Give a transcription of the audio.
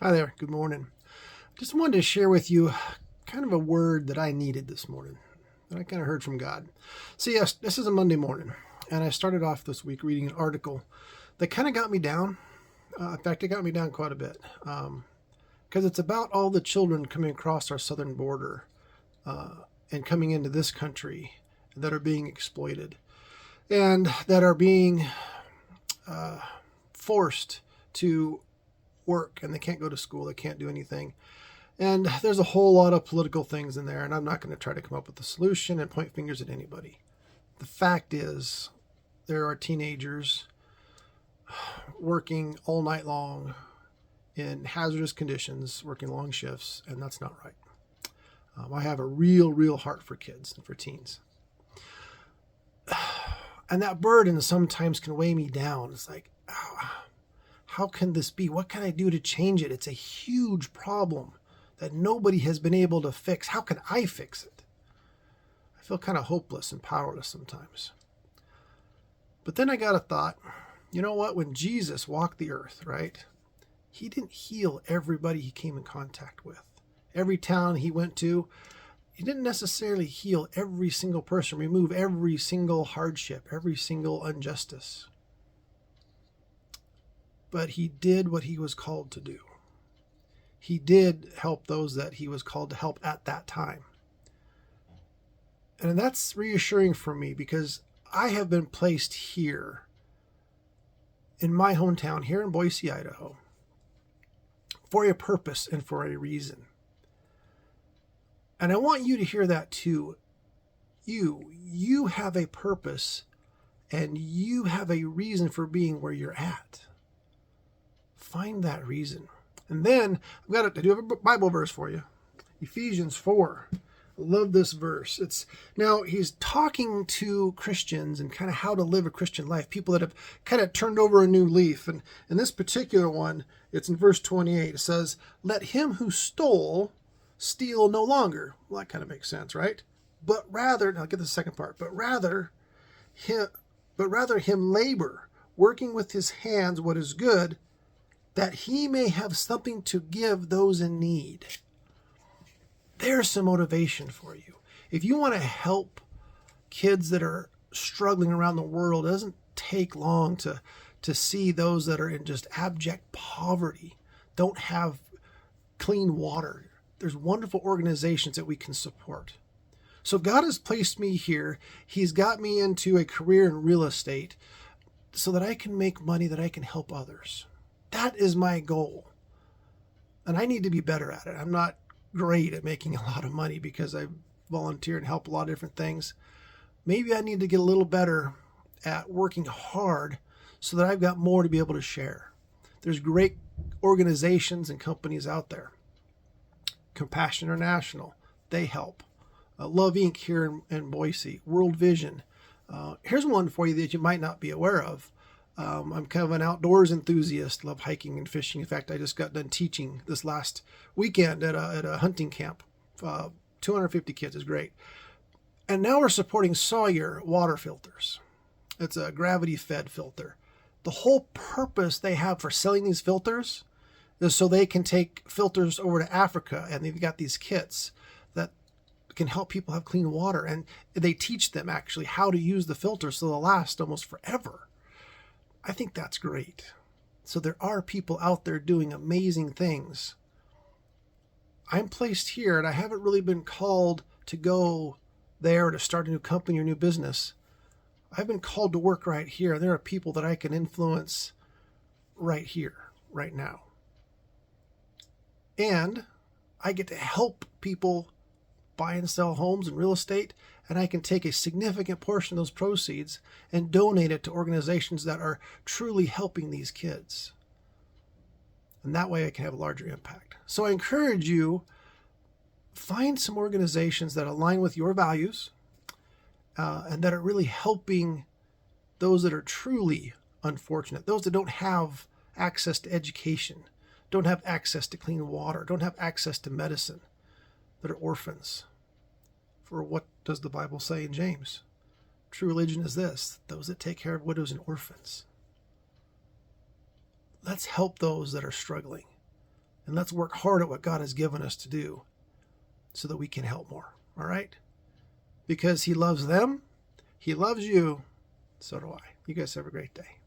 Hi there. Good morning. Just wanted to share with you kind of a word that I needed this morning that I kind of heard from God. So, yes, this is a Monday morning, and I started off this week reading an article that kind of got me down. In fact, it got me down quite a bit because it's about all the children coming across our southern border and coming into this country that are being exploited and that are being forced to work, and they can't go to school, they can't do anything. And there's a whole lot of political things in there, and I'm not going to try to come up with a solution and point fingers at anybody. The fact is, there are teenagers working all night long in hazardous conditions, working long shifts, and that's not right. I have a real heart for kids and for teens. And that burden sometimes can weigh me down. It's like, how can this be? What can I do to change it? It's a huge problem that nobody has been able to fix. How can I fix it? I feel kind of hopeless and powerless sometimes. But then I got a thought, you know what? When Jesus walked the earth, right? He didn't heal everybody he came in contact with. Every town he went to, he didn't necessarily heal every single person, remove every single hardship, every single injustice. But he did what he was called to do. He did help those that he was called to help at that time. And that's reassuring for me because I have been placed here in my hometown, here in Boise, Idaho, for a purpose and for a reason. And I want you to hear that too. You have a purpose and you have a reason for being where you're at. Find that reason. And then I do have a Bible verse for you. Ephesians 4. I love this verse. Now he's talking to Christians and kind of how to live a Christian life. People that have kind of turned over a new leaf. And in this particular one, it's in verse 28. It says, "Let him who stole steal no longer." Well, that kind of makes sense, right? But rather, now get the second part. But rather him labor, working with his hands what is good, that he may have something to give those in need. There's some motivation for you. If you want to help kids that are struggling around the world, it doesn't take long to see those that are in just abject poverty, don't have clean water. There's wonderful organizations that we can support. So God has placed me here. He's got me into a career in real estate so that I can make money, that I can help others. That is my goal. And I need to be better at it. I'm not great at making a lot of money because I volunteer and help a lot of different things. Maybe I need to get a little better at working hard so that I've got more to be able to share. There's great organizations and companies out there. Compassion International, they help. Love Inc. here in Boise. World Vision. Here's one for you that you might not be aware of. I'm kind of an outdoors enthusiast, love hiking and fishing. In fact, I just got done teaching this last weekend at a hunting camp. 250 kids is great. And now we're supporting Sawyer water filters. It's a gravity-fed filter. The whole purpose they have for selling these filters is so they can take filters over to Africa, and they've got these kits that can help people have clean water. And they teach them actually how to use the filter so they'll last almost forever. I think that's great. So there are people out there doing amazing things. I'm placed here and I haven't really been called to go there to start a new company or new business. I've been called to work right here. There are people that I can influence right here, right now. And I get to help people buy and sell homes and real estate, and I can take a significant portion of those proceeds and donate it to organizations that are truly helping these kids. And that way I can have a larger impact. So I encourage you, find some organizations that align with your values and that are really helping those that are truly unfortunate, those that don't have access to education, don't have access to clean water, don't have access to medicine, that are orphans. For what does the Bible say in James? True religion is this: those that take care of widows and orphans. Let's help those that are struggling. And let's work hard at what God has given us to do so that we can help more. All right? Because he loves them. He loves you. So do I. You guys have a great day.